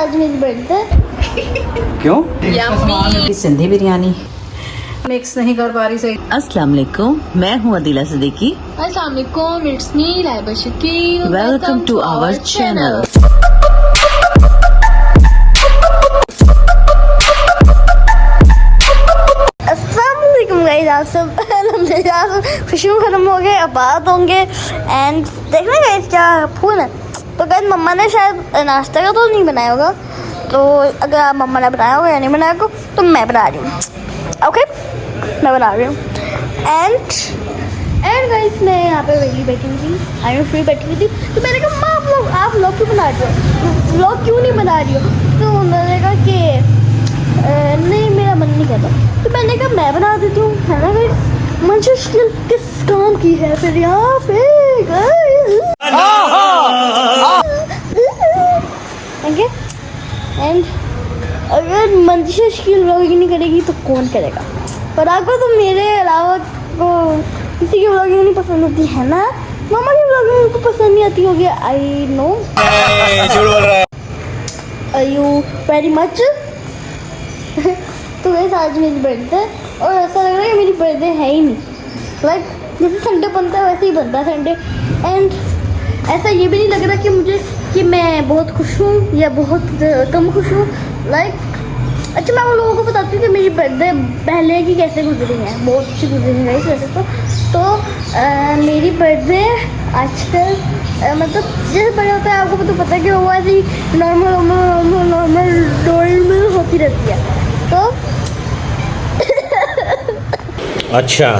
आज मेरी बर्थडे। क्यों? सिंधी बिरयानी मिक्स नहीं कर पा रही सही। अस्सलाम वालेकुम, मैं हूँ अदीला सिद्दीकी। अस्सलाम वालेकुम, it's me Laiba Shakeel. Welcome to our channel. अस्सलाम वालेकुम गाइस, आप सब खुशियों खत्म हो गए, आबाद होंगे। एंड देखना गाइस क्या फूल है। तो गाइस मम्मा ने शायद नाश्ता का तो नहीं बनाया होगा, तो अगर आप मम्मा ने बनाया होगा या नहीं बनाया होगा तो मैं बना रही हूँ। ओके, मैं बना रही हूँ। एंड गाइस मैं यहाँ पे वेली बैठी हुई थी, आई फ्री बैठी हुई थी, तो मैंने कहा माँ आप लोग क्यों बना रहे हो, व्लॉग क्यों नहीं बना रही हो? तो उन्होंने कहा कि नहीं मेरा मन नहीं करता। तो मैंने कहा मैं बना देती हूँ, है ना गाइस। मुश्किल किस काम की है फिर यहाँ पे एंड अगर मंजिश की व्लॉगिंग नहीं करेगी तो कौन करेगा? पर आपको तो मेरे अलावा को किसी की व्लॉगिंग नहीं पसंद होती है ना। मामा की व्लॉगिंग उनको पसंद नहीं आती होगी, I know. Are you very much. तो वैसे आज मेरी बर्थडे और ऐसा लग रहा है कि मेरी बर्थडे है ही नहीं। लाइक जैसे संडे बनता है वैसे ही बनता है संडे। एंड ऐसा ये भी नहीं लग रहा कि मुझे कि मैं बहुत खुश हूँ या बहुत कम खुश हूँ। लाइक अच्छा मैं उन लोगों को बताती हूँ कि मेरी बर्थडे पहले की कैसे गुजरी है। बहुत अच्छी गुजरी है वैसे तो मेरी बर्थडे आजकल मतलब जैसे बड़े होता है आपको तो पता है कि वो ऐसे ही नॉर्मल होती रहती है। तो अच्छा,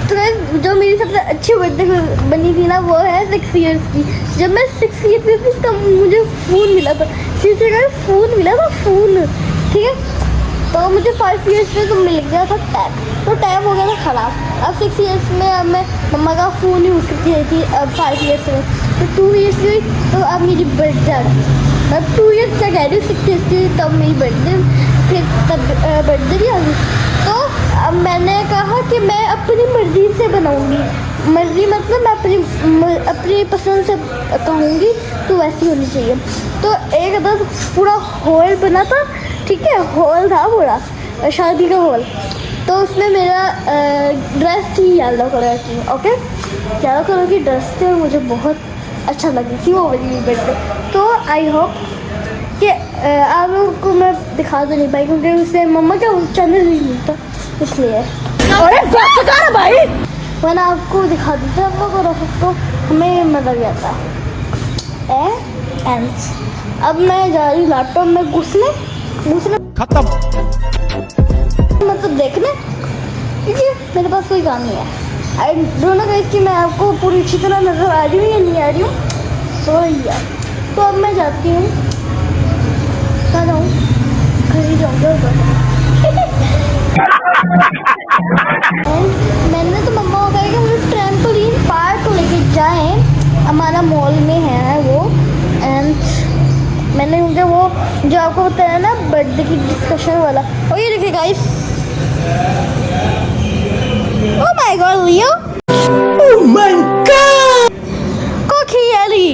तो जो मेरी सबसे अच्छी बर्थडे बनी थी ना वो है 6 इयर्स की। जब मैं 6 इयर्स की थी तब मुझे फ़ोन मिला था, फ़ोन मिला था फ़ोन, ठीक है। तो मुझे 5 इयर्स में तो मिल गया था टैब, तो टैब हो गया था ख़राब। अब 6 इयर्स में अब मैं मम्मा का फ़ोन यूज़ करती रही थी। अब 5 इयर्स में तो 2 इयर्स की हुई, तो अब मेरी बर्थडे आ गई। मैं 2 इयर्स क्या कह रही हूँ, 6 इयर्स की तब मेरी बर्थडे, फिर तब बर्थडे भी आ गई। तो अब मैंने कहा कि मैं अपनी मर्ज़ी से बनाऊंगी। मर्ज़ी मतलब मैं अपनी पसंद से कहूँगी तो वैसी होनी चाहिए। तो एक अदर पूरा हॉल बना था, ठीक है, हॉल था पूरा शादी का हॉल। तो उसमें मेरा ड्रेस थी येलो कलर की। ओके, येलो कलर की ड्रेस थी और मुझे बहुत अच्छा लगी थी वो वाली बर्थडे। तो आई होप कि आप लोगों को मैं दिखा तो नहीं पाई क्योंकि उससे मम्मा का चैनल नहीं मिलता इसलिए। अरे भाई मैंने आपको दिखा दी थी, आप लोग तो हमें मज़ा भी आता है। अब मैं जा रही हूँ लैपटॉप में घुसने खत्म। मतलब देखने, क्योंकि मेरे पास कोई काम नहीं है। आई डोंट नो गाइस कि मैं आपको पूरी अच्छी तरह नज़र आ रही हूँ या नहीं आ रही हूँ। सो यार तो अब मैं जाती हूँ, कहाँ जाऊँ, घर ही जाऊँगी। मैंने तो मम्मा को कहा कि मुझे ट्रैम्पोलिन पार्क लेके जाएं, हमारा मॉल में है वो। एंड मैंने उनके वो जो आपको बताया ना बर्थडे की डिस्कशन वाला, और ये देखिए guys, oh my God Leo, oh my God, Cookie Ellie,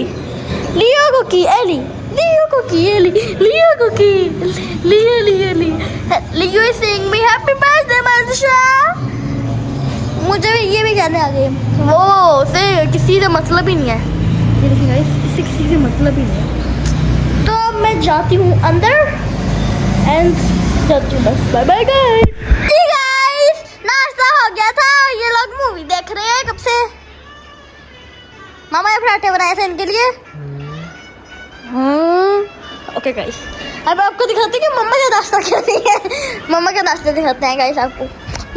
Leo Cookie Ellie, Leo Cookie Ellie, Leo Cookie, Leo Leo Leo is saying me happy birthday Mansha. मुझे ये भी कहने आ गए वो से किसी का मतलब ही नहीं है। ये देखिए गाइस, इससे किसी का मतलब ही नहीं है। तो अब मैं जाती हूँ अंदर एंड जाती हूँ बस। बाय बाय गाइस, नाश्ता हो गया था, ये लोग मूवी देख रहे हैं कब से। मामा ने पराठे बनाए थे इनके लिए। ओके गाइस, अब आपको दिखाते हैं कि मम्मा का नाश्ता क्या नहीं है। मम्मा का नाश्ता दिखाते हैं गाइस आपको।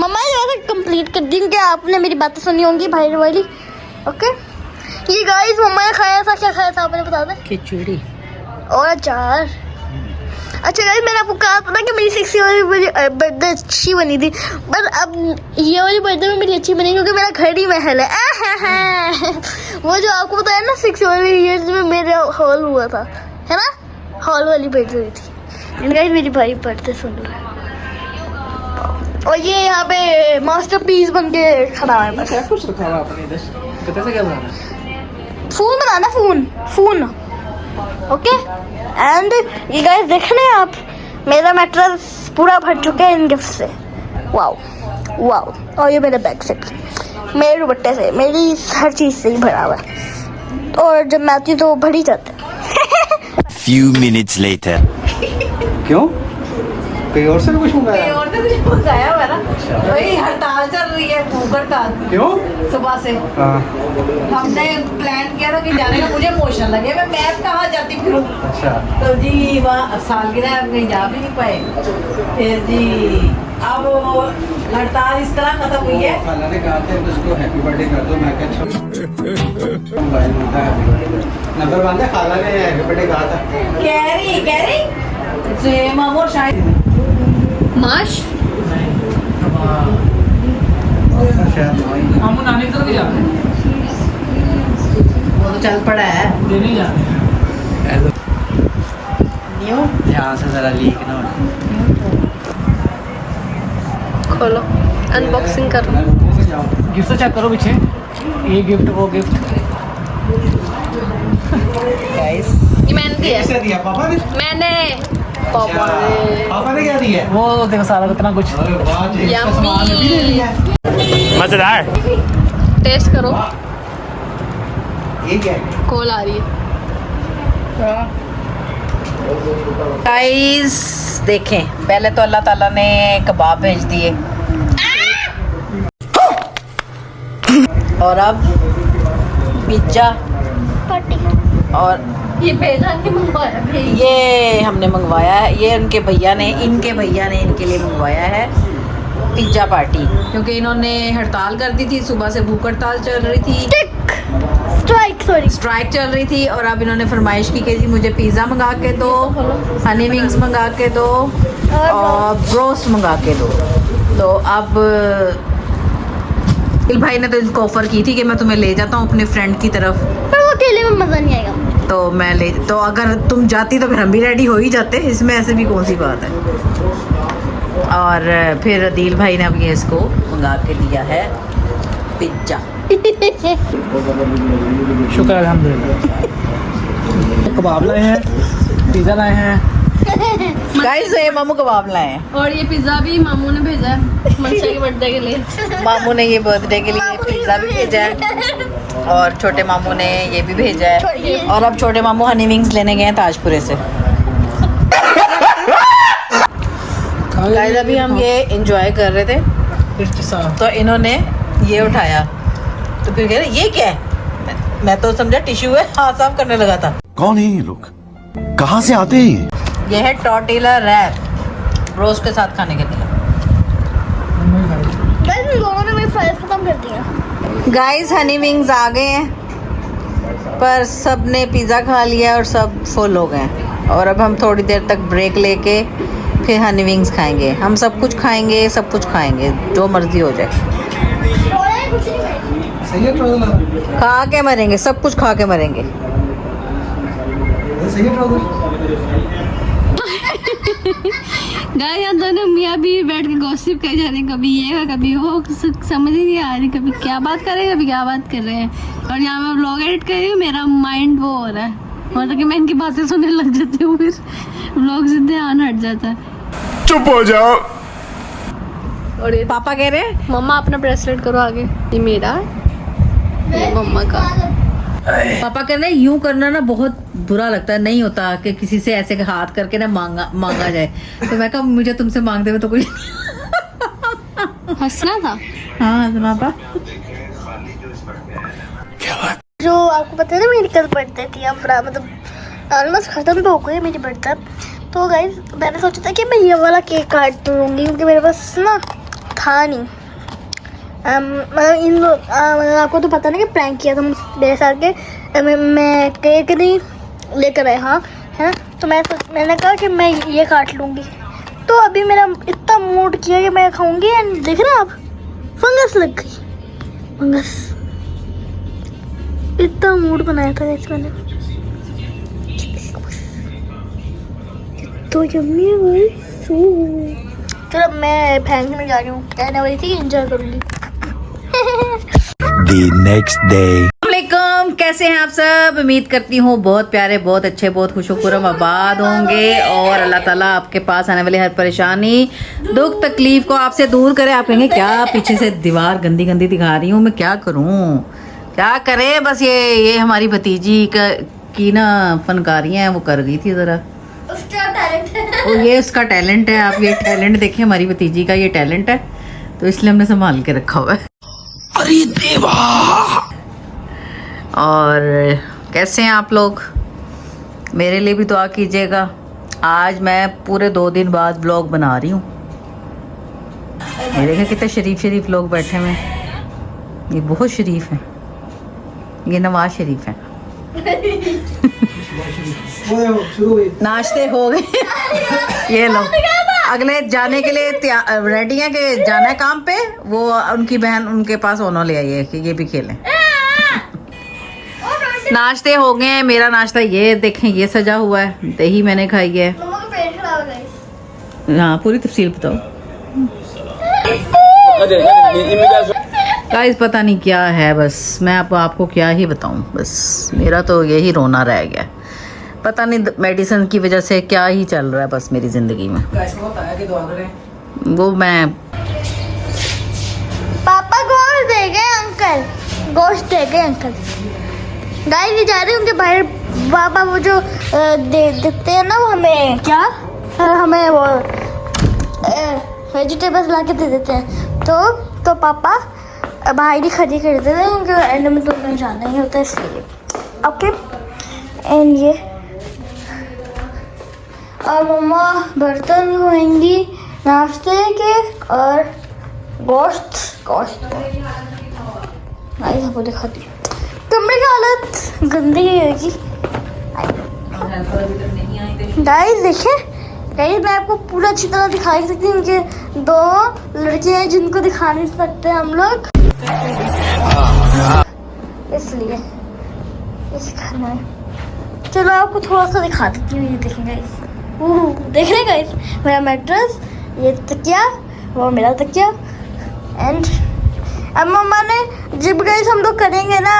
मम्मा ने वैसे कंप्लीट कर दी क्योंकि आपने मेरी बातें सुनी होंगी भाई वाली। ओके, ये गाइस मम्मा ने खाया था, क्या खाया था आपने बता दें? खिचड़ी और अचार। अच्छा गाइस मैंने आपको कहा था ना कि मेरी 6 वाली बर्थडे अच्छी बनी थी, पर अब ये वाली बर्थडे में मेरी अच्छी बनी क्योंकि मेरा घर ही महल है। वो जो आपको बताया ना 6 वाली ईयर्स में मेरा हॉल हुआ था, है ना, हॉल वाली बर्थडे हुई थी। गाइस मेरी भाई बर्थडे सुन रहा है और ये यहाँ पे मास्टरपीस बन के खड़ा है। बस कुछ रखा हुआ आपने इधर, तो कैसे क्या बनाना? फोन बनाना, फोन ओके एंड ये गाइस देख रहे हैं आप, मेरा मैट्रेस पूरा भर चुका है इन गिफ्ट से। Wow wow. और ये मेरा बैग से, मेरे दुपट्टे से, मेरी हर चीज़ से ही भरा हुआ है। और जब मैं आती हूँ तो वो भर ही जाता है। Few minutes later. क्यों? कहीं और से भी कुछ मंगाया? और तो कुछ मंगाया हुआ ना, वही हड़ताल चल रही है ऊबर का क्यों? सुबह से। हाँ। हमने प्लान किया था कि जाने का, मुझे मोशन लगे, मैं कहाँ जाती फिरूं। अच्छा। तो जी वहाँ सालगिरह है, कहीं जा भी नहीं पाए। फिर जी अब वो हड़ताल इस तरह खत्म हुई है। खाला ने कहा था कि उसको हैप्पी बर्थडे कर दो, मैं क्या मोबाइल में था हैप्पी बर्थडे नंबर बांधा, खाला ने हैप्पी बर्थडे कहा था। कह रही से मामू शायद माश मामू नानी तरफ भी जाते हैं, वो तो चल पड़ा है। नहीं जाते हैं। न्यू ध्यान से जरा लीक ना हो। खोलो, अनबॉक्सिंग करो। गिफ्ट तो चेक करो पीछे, ये गिफ्ट वो गिफ्ट। गाइस ये मैंने दिया, किसने दिया? पापा ने? मैंने अच्छा, पापा ने क्या दिया? वो देखो सारा कितना कुछ। अरे वाह जी, इसका Yummy। सामान भी ले लिया। मजेदार। टेस्ट करो। ये क्या है? कोल आ रही है। गाइस देखें, पहले तो अल्लाह ताला ने कबाब भेज दिए और अब पिज्जा, और ये भेजा कि मंगवाया? ये हमने मंगवाया है, ये इनके भैया ने इनके लिए मंगवाया है पिज्जा पार्टी, क्योंकि इन्होंने हड़ताल कर दी थी, सुबह से भूख हड़ताल चल रही थी, स्ट्राइक चल रही थी, और अब इन्होंने फरमाइश की कि जी मुझे पिज़्ज़ा मंगा के दो, हनी विंग्स मंगा के दो और ब्रोस्ट मंगा के दो। तो अब दिल भाई ने तो इसको ऑफर की थी कि मैं तुम्हें ले जाता हूँ अपने फ्रेंड की तरफ, पर वो अकेले में मजा नहीं आएगा। तो अगर तुम जाती तो फिर हम भी रेडी हो ही जाते, इसमें ऐसे भी कौन सी बात है। और फिर अदील भाई ने अब ये इसको मंगा के दिया है पिज्जा। शुक्र अल्हम्दुलिल्लाह। कबाब लाए हैं, पिज़्ज़ा लाए हैं। गाइस ये मामू कबाब लाए हैं, और ये पिज्जा भी मामू ने भेजा है मनशा के बर्थडे के लिए। मामू ने ये बर्थडे के लिए पिज्ज़ा भी भेजा है और छोटे मामू ने ये भी भेजा है, और अब छोटे मामू हनी विंग्स लेने गए हैं ताजपुरे से। गाइस अभी हम ये एंजॉय कर रहे थे तो इन्होंने ये उठाया, तो फिर कह रहे ये क्या है, मैं तो समझा टिश्यू है, हाथ साफ करने लगा था। कौन है ये लोग? कहाँ से आते हैं? ये है टॉर्टिला रैप, रोस्ट के साथ खाने के लिए। गाइस इन लोगों ने मेरी फाइल्स खत्म कर दिया। गाइस हनी विंग्स आ गए हैं, पर सब ने पिज़्ज़ा खा लिया और सब फुल हो गए, और अब हम थोड़ी देर तक ब्रेक लेके फिर हनी विंग्स खाएंगे। हम सब कुछ खाएंगे, सब कुछ खाएंगे, जो मर्जी हो जाए, सही है ट्राउजर? खा के मरेंगे, सब कुछ खा के मरेंगे। सही है ट्राउजर? गाइस यहाँ दोनों मियाँ भी बैठ के गॉसिप कर जा रहे हैं, कभी ये कभी वो, समझ ही नहीं आ रही, कभी क्या बात कर रहे हैं, कभी क्या बात कर रहे हैं। और यहाँ मैं व्लॉग एडिट कर रही हूँ, मेरा माइंड वो हो रहा है, मतलब कि मैं इनकी बातें सुनने लग जाती हूँ, फिर व्लॉग से ध्यान हट जाता है। चुप हो जाओ। और ये पापा कह रहे हैं मम्मा अपना ब्रेसलेट करो आगे, ये मेरा है, ये मम्मा का। पापा कह रहे हैं यूं करना ना बहुत बुरा लगता है, नहीं होता कि किसी से ऐसे हाथ करके ना मांगा जाए। तो मैं कहा मुझे तुमसे मांगते हुए तो कोई हंसना था। हाँ सुना था। जो आपको पता है ना मेरी कल बर्थडे थी, अब मतलब ऑलमोस्ट खत्म तो हो गई मेरी बर्थडे। तो गाइस मैंने सोचा था कि मैं ये वाला केक काट लूँगी, क्योंकि मेरे पास ना था नहीं। मतलब आपको तो पता ना कि प्रैंक किया था मेरे साथ के, मैं केक नहीं लेकर आए, हाँ है ना। तो मैंने कहा कि मैं ये काट लूँगी। तो अभी मेरा इतना मूड किया कि मैं खाऊंगी, एंड देख रहे हैं आप, फंगस लग गई, फंगस। इतना मूड बनाया था इस मैंने, तो यम्मी है भाई। चलो मैं फैंक में जा रही हूँ, कहने वाली थी एंजॉय करूँगी। The next day. अस्सलामुअलैकुम, कैसे हैं आप सब? उम्मीद करती हूँ बहुत प्यारे, बहुत अच्छे, बहुत खुशुखुरम आबाद होंगे और अल्लाह ताला आपके पास आने वाली हर परेशानी, दुख, तकलीफ को आपसे दूर करे। आप कहेंगे क्या पीछे से दीवार गंदी गंदी दिखा रही हूँ, मैं क्या करूँ, क्या करे। बस ये हमारी भतीजी की ना फनकारियाँ हैं, वो कर गई थी ज़रा, उसका टैलेंट है। और ये उसका टैलेंट है। आप ये टैलेंट देखिए, हमारी भतीजी का ये टैलेंट है, तो इसलिए हमने संभाल के रखा हुआ है। अरे देवा। और कैसे हैं आप लोग? मेरे लिए भी दुआ कीजिएगा। आज मैं पूरे 2 दिन बाद ब्लॉग बना रही हूँ। ये देखें कितने शरीफ लोग बैठे हुए हैं। ये बहुत शरीफ हैं, ये नवाज शरीफ हैं। नाश्ते हो गए। ये लोग अगले जाने के लिए रेडी हैं कि जाना है काम पे। वो उनकी बहन उनके पास ओनो ले आई है कि ये भी खेलें। नाश्ते हो गए हैं। मेरा नाश्ता ये देखें, ये सजा हुआ है, दही मैंने खाई है। मम्मा का पेट खराब है गाइस। हाँ, पूरी तफसील बताओ गाइस। पता नहीं क्या है, बस मैं आपको क्या ही बताऊं। बस मेरा तो यही रोना रह गया। पता नहीं मेडिसिन की वजह से क्या ही चल रहा है बस मेरी जिंदगी में। वो मैं पापा गोश्त दे गए अंकल, गोश्त दे गए अंकल। गाइस ये जा रहे होंगे बाहर। पापा वो जो देते हैं ना, वो हमें क्या, हमें वो वेजिटेबल्स ला के दे देते हैं। तो पापा बाहर ही खरीद कर देते हैं, क्योंकि एंड में तो उन्हें जाना ही होता है इसलिए। ओके, एंड ये और मम्मा बर्तन धोएंगी नाश्ते के और गोश्त गाइस आपको दिखाती हूँ। कमरे की हालत गंदी होगी गाइस। देखिए गाइस, मैं आपको पूरा अच्छी तरह दिखा ही सकती हूँ कि 2 लड़के हैं जिनको दिखा नहीं सकते हम लोग, इसलिए इस घर में। चलो आपको थोड़ा सा दिखा देती हूँ। ये देखें गाइस, देख रहे गाइस, मेरा मैट्रेस, ये तकिया, वो मेरा तकिया। एंड अब मम्मा ने जब गाइस हम लोग करेंगे ना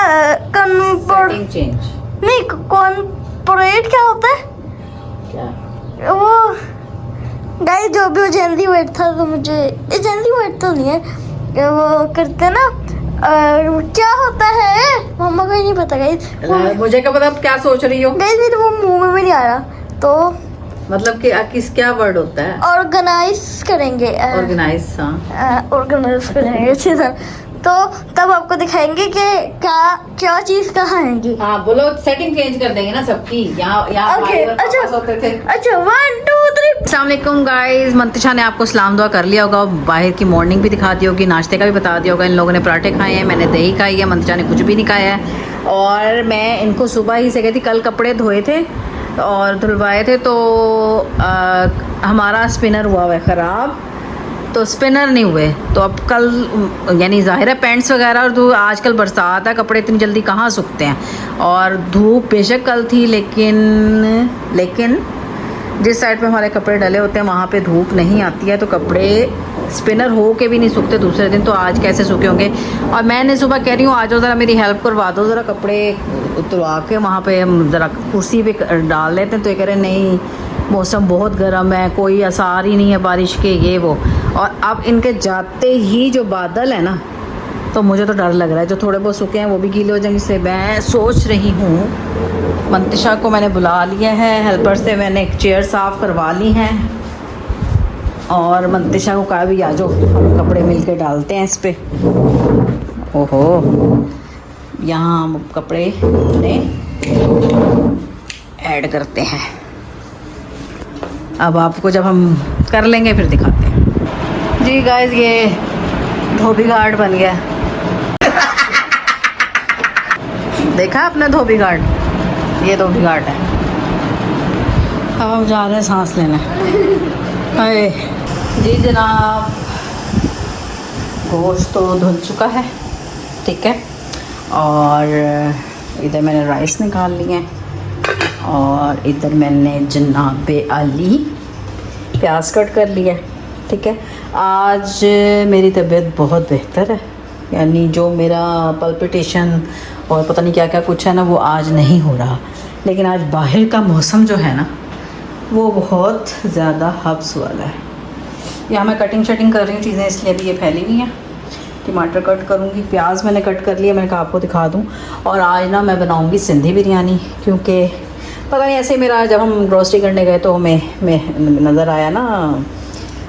नहीं, कॉर्पोरेट क्या होता है क्या? वो गाइस जो भी वो जेंजी वेट था, तो मुझे ये जेंजी वेट तो नहीं है, वो करते ना क्या होता है मम्मा को ही नहीं पता गाइस। मुझे क्या पता क्या सोच रही हो गाइस, मेरे वो मुंह में भी नहीं आ रहा। तो मतलब कि क्या वर्ड होता है? ऑर्गेनाइज करेंगे, ऑर्गेनाइज। हाँ, ऑर्गेनाइज करेंगे अच्छी तरह। तो तब आपको दिखाएंगे कि क्या चीज कहाँ है। हाँ बोलो, सेटिंग चेंज कर देंगे ना सबकी। यहाँ ओके, अच्छा 1 2 3। अस्सलाम वालेकुम गाइस। मंतिशा ने आपको सलाम दुआ कर लिया होगा, बाहर की मॉर्निंग भी दिखा दी होगी, नाश्ते का भी बता दिया होगा। इन लोगों ने पराठे खाए हैं, मैंने दही खाई है, मंतिशा ने कुछ भी नहीं खाया है। और मैं इनको सुबह ही से कहती, कल कपड़े धोए थे और धुलवाए थे, तो हमारा स्पिनर हुआ है ख़राब, तो स्पिनर नहीं हुए। तो अब कल यानी ज़ाहिर है पैंट्स वगैरह, और तो आजकल बरसात है, कपड़े इतनी जल्दी कहाँ सूखते हैं। और धूप बेशक कल थी, लेकिन जिस साइड पे हमारे कपड़े डले होते हैं वहाँ पे धूप नहीं आती है, तो कपड़े स्पिनर हो के भी नहीं सूखते दूसरे दिन। तो आज कैसे सूखे होंगे। और मैंने सुबह कह रही हूँ आ जाओ ज़रा मेरी हेल्प करवा दो, ज़रा कपड़े उतरवा के वहाँ पे हम ज़रा कुर्सी पे डाल लेते हैं। तो ये कह रहे नहीं, मौसम बहुत गर्म है, कोई आसार ही नहीं है बारिश के, ये वो। और अब इनके जाते ही जो बादल है ना, तो मुझे तो डर लग रहा है, जो थोड़े बहुत सूखे हैं वो भी गीले हो जाएंगे। इसलिए मैं सोच रही हूँ, मंतिशा को मैंने बुला लिया है, हेल्पर से मैंने एक चेयर साफ़ करवा ली है, और मंतिशा को कहा भी आ जाओ हम कपड़े मिल के डालते हैं इस पर। ओहो, यहाँ हम कपड़े अपने ऐड करते हैं। अब आपको जब हम कर लेंगे फिर दिखाते हैं। जी गाइस, ये धोबी घाट बन गया। देखा आपने धोबी घाट? ये धोबी घाट है। अब हम जा रहे हैं सांस लेने। अरे जी जनाब, गोश्त तो धुल चुका है, ठीक है। और इधर मैंने राइस निकाल लिए हैं, और इधर मैंने जनाबे आली प्याज कट कर लिया, ठीक है। आज मेरी तबीयत बहुत बेहतर है, यानी जो मेरा पल्पिटेशन और पता नहीं क्या क्या कुछ है ना, वो आज नहीं हो रहा। लेकिन आज बाहर का मौसम जो है ना वो बहुत ज़्यादा हब्स वाला है। यहाँ मैं कटिंग शटिंग कर रही हूँ चीज़ें, इसलिए अभी ये फैली हुई हैं। टमाटर कट करूँगी, प्याज मैंने कट कर लिया, मैंने कहा आपको दिखा दूँ। और आज ना मैं बनाऊँगी सिंधी बिरयानी, क्योंकि पता नहीं ऐसे मेरा जब हम ग्रोसरी करने गए तो मैं नज़र आया ना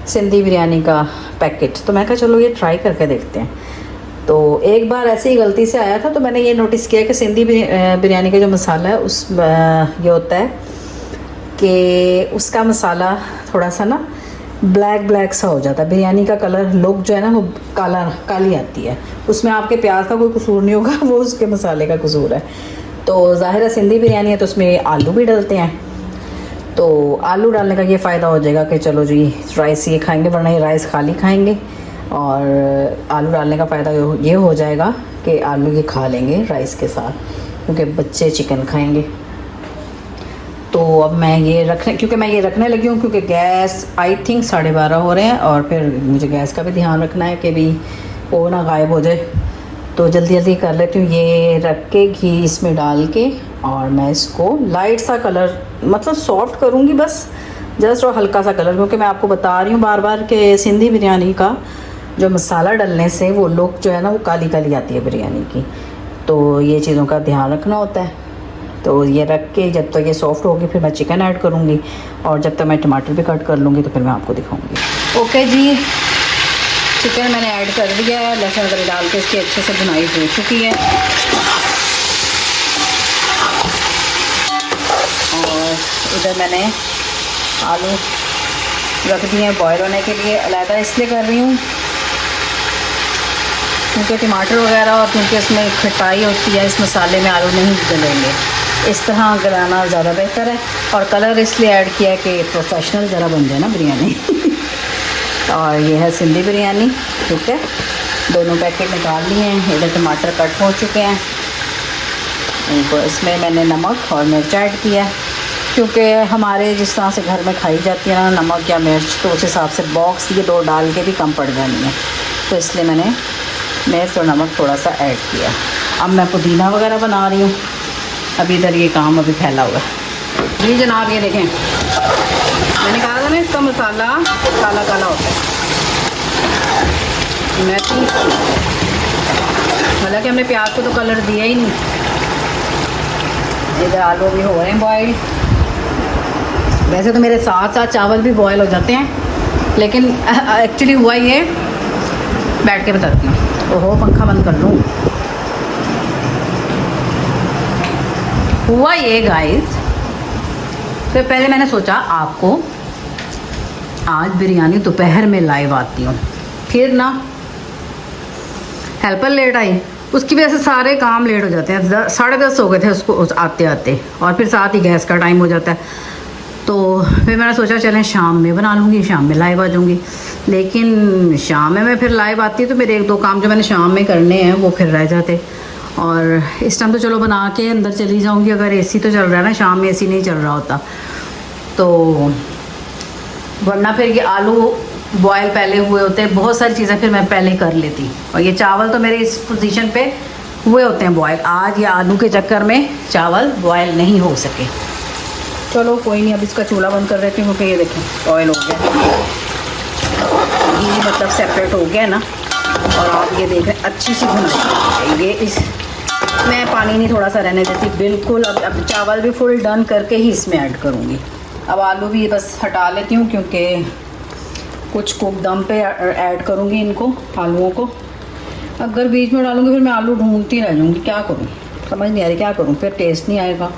सिंधी बिरयानी का पैकेट, तो मैं कहा चलो ये ट्राई करके देखते हैं। तो एक बार ऐसे ही गलती से आया था, तो मैंने ये नोटिस किया कि सिंधी बिरयानी का जो मसाला है उस ये होता है कि उसका मसाला थोड़ा सा ना ब्लैक सा हो जाता है। बिरयानी का कलर लुक जो है ना वो काली आती है। उसमें आपके प्याज का कोई कसूर नहीं होगा, वो उसके मसाले का कसूर है। तो ज़ाहिर है सिंधी बिरयानी है तो उसमें आलू भी डलते हैं, तो आलू डालने का ये फ़ायदा हो जाएगा कि चलो जी राइस ये खाएंगे, वरना ये राइस खाली खाएंगे। और आलू डालने का फ़ायदा ये हो जाएगा कि आलू ये खा लेंगे राइस के साथ, क्योंकि बच्चे चिकन खाएंगे। तो अब मैं ये रखने लगी हूँ, क्योंकि गैस आई थिंक 12:30 हो रहे हैं, और फिर मुझे गैस का भी ध्यान रखना है कि भी वो ना गायब हो जाए। तो जल्दी जल्दी कर लेती हूँ। ये रख के घी इसमें डाल के, और मैं इसको लाइट सा कलर मतलब सॉफ्ट करूँगी बस, जस्ट और हल्का सा कलर, क्योंकि मैं आपको बता रही हूँ बार बार कि सिंधी बिरयानी का जो मसाला डलने से वो लुक जो है ना वो काली काली आती है बिरयानी की। तो ये चीज़ों का ध्यान रखना होता है। तो ये रख के जब तक ये सॉफ्ट होगी फिर मैं चिकन ऐड करूँगी, और जब तक मैं टमाटर भी कट कर लूँगी तो फिर मैं आपको दिखाऊँगी। ओके जी, चिकन मैंने ऐड कर दिया है, लहसुन वगैरह डाल के इसकी अच्छे से भुनाई हो चुकी है। और इधर मैंने आलू रख दिए हैं बॉयल होने के लिए। अलहदा इसलिए कर रही हूँ क्योंकि टमाटर वगैरह और क्योंकि इसमें खटाई होती है, इस मसाले में आलू नहीं गलेंगे। इस तरह गलाना ज़्यादा बेहतर है। और कलर इसलिए ऐड किया है कि प्रोफेशनल ज़रा बन जाए ना बिरयानी। और ये है सिंधी बिरयानी, ठीक है। दोनों पैकेट निकाल लिए हैं। इधर टमाटर कट हो चुके हैं, इनको इसमें मैंने नमक और मिर्च ऐड किया, क्योंकि हमारे जिस तरह से घर में खाई जाती है ना नमक या मिर्च, तो उस हिसाब से बॉक्स ये 2 डाल के भी कम पड़ जानी है। तो इसलिए मैंने मिर्च और नमक थोड़ा सा ऐड किया। अब मैं पुदीना वगैरह बना रही हूँ। अभी इधर ये काम अभी फैला हुआ है। जी जनाब, ये देखें, मैंने कहा था ना इसका मसाला काला काला होता है। मेथी, हालांकि हमने प्याज को तो कलर दिया ही नहीं। इधर आलू भी हो रहे हैं बॉयल। वैसे तो मेरे साथ साथ चावल भी बॉयल हो जाते हैं, लेकिन एक्चुअली हुआ ये, बैठ के बताती हूँ। ओहो, पंखा बंद कर लूँ। हुआ ये गाइस, तो पहले मैंने सोचा आपको आज बिरयानी दोपहर में लाइव आती हूँ, फिर ना हेल्पर लेट आई, उसकी वजह से सारे काम लेट हो जाते हैं। 10:30 हो गए थे उसको आते आते, और फिर साथ ही गैस का टाइम हो जाता है। तो फिर मैंने सोचा चलें शाम में बना लूँगी, शाम में लाइव आ जाऊँगी। लेकिन शाम में मैं फिर लाइव आती तो मेरे 1-2 काम जो मैंने शाम में करने हैं वो फिर रह जाते। और इस टाइम तो चलो बना के अंदर चली जाऊँगी, अगर एसी तो चल रहा है ना, शाम में एसी नहीं चल रहा होता तो, वरना फिर ये आलू बॉयल पहले हुए होते हैं, बहुत सारी चीज़ें फिर मैं पहले कर लेती। और ये चावल तो मेरे इस पोजीशन पे हुए होते हैं बॉयल। आज ये आलू के चक्कर में चावल बॉयल नहीं हो सके। चलो कोई नहीं, अब इसका चूल्हा बंद कर देती हूँ, क्योंकि ये देखें ऑयल हो गया, ये मतलब सेपरेट हो गया ना। और आप ये देख रहे हैं अच्छी सी भुनाई। ये इस मैं पानी नहीं थोड़ा सा रहने देती बिल्कुल। अब चावल भी फुल डन करके ही इसमें ऐड करूँगी। अब आलू भी बस हटा लेती हूँ, क्योंकि कुछ कुक दम पे ऐड करूँगी इनको, आलूओं को। अगर बीच में डालूँगी फिर मैं आलू ढूंढती रह जाऊँगी, क्या करूँ समझ नहीं आ रही, क्या करूँ, फिर टेस्ट नहीं आएगा।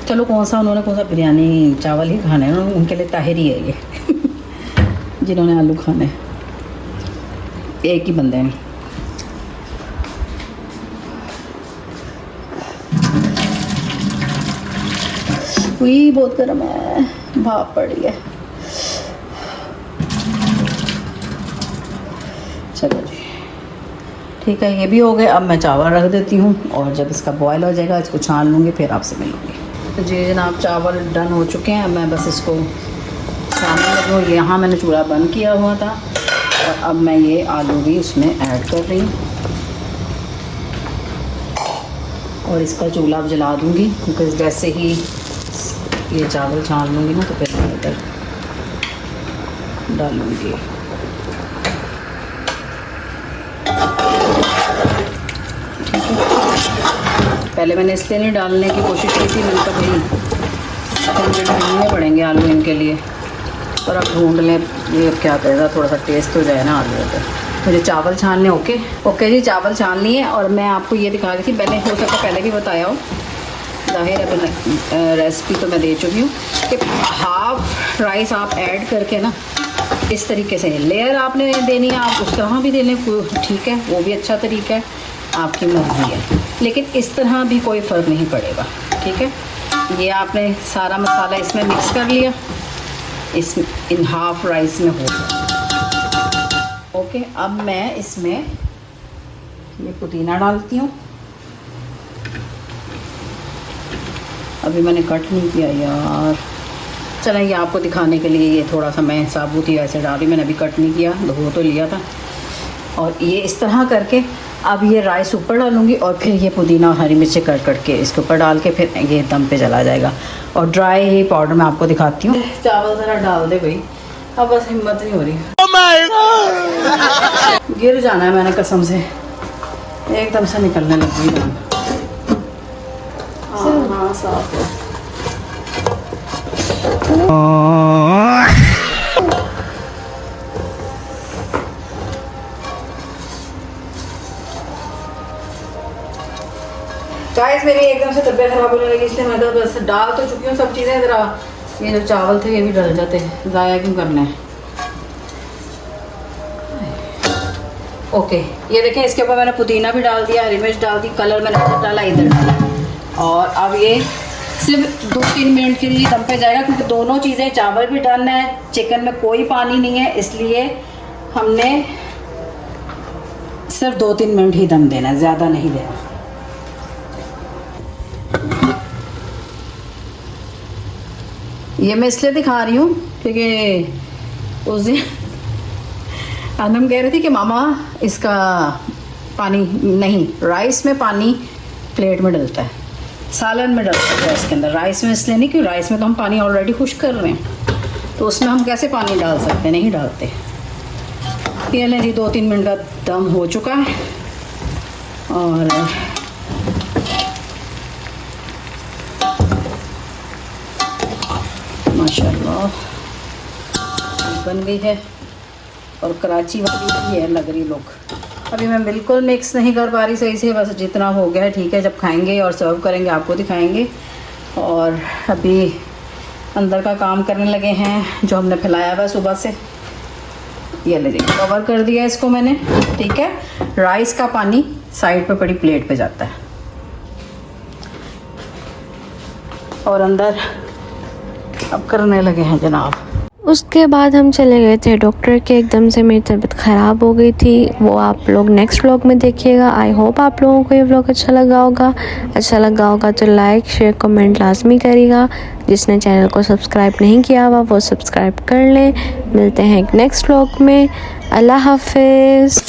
चलो कौन सा बिरयानी चावल ही खाने हैं, उनके लिए ताहिर ही है ये जिन्होंने आलू खाने, एक ही बंदे हैं। हुई बहुत गर्म है, भाप पड़ी है। चलो जी ठीक है, ये भी हो गए। अब मैं चावल रख देती हूँ, और जब इसका बॉयल हो जाएगा इसको छान लूँगी, फिर आपसे मिलूँगी। तो जी जनाब, चावल डन हो चुके हैं। मैं बस इसको छानने लगी हूँ। यहाँ मैंने चूल्हा बंद किया हुआ था, और अब मैं ये आलू भी उसमें ऐड कर रही हूँ। और इसका चूल्हा अब जला दूँगी, क्योंकि जैसे ही ये चावल छान लूँगी ना तो फिर मैं इधर डालूँगी। ठीक है, पहले मैंने इसलिए नहीं डालने की कोशिश की थी, मैंने कहा भाई मुझे ढूंढने पड़ेंगे आलू इनके लिए, और अब ढूंढ लें, ये क्या करेगा, थोड़ा सा टेस्ट हो जाए ना आलू पे। मुझे चावल छानने ओके जी, चावल छान लिए। और मैं आपको ये दिखा रही थी, मैंने हो सकता पहले भी बताया हो, जाहिर है रेसिपी तो मैं दे चुकी हूँ कि हाफ राइस आप ऐड करके ना इस तरीके से लेयर आपने देनी है, आप उस तरह भी दे लें, ठीक है, वो भी अच्छा तरीका है, आपकी मर्ज़ी है, लेकिन इस तरह भी कोई फ़र्क नहीं पड़ेगा। ठीक है, ये आपने सारा मसाला इसमें मिक्स कर लिया, इस इन हाफ राइस में हो गया। ओके, अब मैं इसमें ये पुदीना डालती हूँ। अभी मैंने कट नहीं किया यार, चला ये आपको दिखाने के लिए, ये थोड़ा सा मैं साबुत ही ऐसे डाल रही, मैंने अभी कट नहीं किया, धो तो लिया था। और ये इस तरह करके अब ये राइस ऊपर डालूँगी, और फिर ये पुदीना और हरी मिर्ची कट के इसके ऊपर डाल के फिर ये दम पे चला जाएगा। और ड्राई ही पाउडर मैं आपको दिखाती हूँ। चावल ज़रा डाल दे भाई, अब बस हिम्मत नहीं हो रही, गिर जाना है, मैंने कसम से एकदम से निकलने लग गई। हाँ साफ है। गाइस मेरी एकदम से तबीयत खराब होने लगी, इसलिए मैं तो बस डाल तो चुकी हूँ सब चीज़ें, ज़रा ये जो चावल थे ये भी डल जाते, ज़ाया क्यों करना है। ओके, ये देखें, इसके ऊपर मैंने पुदीना भी डाल दिया, हरी मिर्च डाल दी, कलर मैंने डाला, इधर डाला। और अब ये सिर्फ 2-3 मिनट के लिए दम पे जाएगा, क्योंकि दोनों चीज़ें, चावल भी डालना है, चिकन में कोई पानी नहीं है, इसलिए हमने सिर्फ 2-3 मिनट ही दम देना है, ज़्यादा नहीं देना। ये मैं इसलिए दिखा रही हूँ क्योंकि उस दिन अनम कह रही थी कि मामा इसका पानी नहीं, राइस में पानी प्लेट में डलता है, सालन में डलता है इसके अंदर, राइस में इसलिए नहीं, क्योंकि राइस में तो हम पानी ऑलरेडी खुश्क कर रहे हैं, तो उसमें हम कैसे पानी डाल सकते हैं, नहीं डालते। ये लें जी, 2-3 मिनट का दम हो चुका है, और माशाल्लाह बन गई है, और कराची वाली भी है लग रही लोग। अभी मैं बिल्कुल मिक्स नहीं कर पा रही सही से, बस जितना हो गया है ठीक है, जब खाएंगे और सर्व करेंगे आपको दिखाएंगे। और अभी अंदर का काम करने लगे हैं, जो हमने फैलाया हुआ सुबह से, ये ले देखिए कवर कर दिया इसको मैंने। ठीक है, राइस का पानी साइड पे पड़ी प्लेट पे जाता है, और अंदर अब करने लगे हैं जनाब। उसके बाद हम चले गए थे डॉक्टर के, एकदम से मेरी तबीयत ख़राब हो गई थी, वो आप लोग नेक्स्ट व्लॉग में देखिएगा। आई होप आप लोगों को ये व्लॉग अच्छा लगा होगा तो लाइक शेयर कमेंट लाजमी करिएगा। जिसने चैनल को सब्सक्राइब नहीं किया हुआ वो सब्सक्राइब कर लें। मिलते हैं एक नेक्स्ट व्लॉग में, अल्लाह हाफिज़।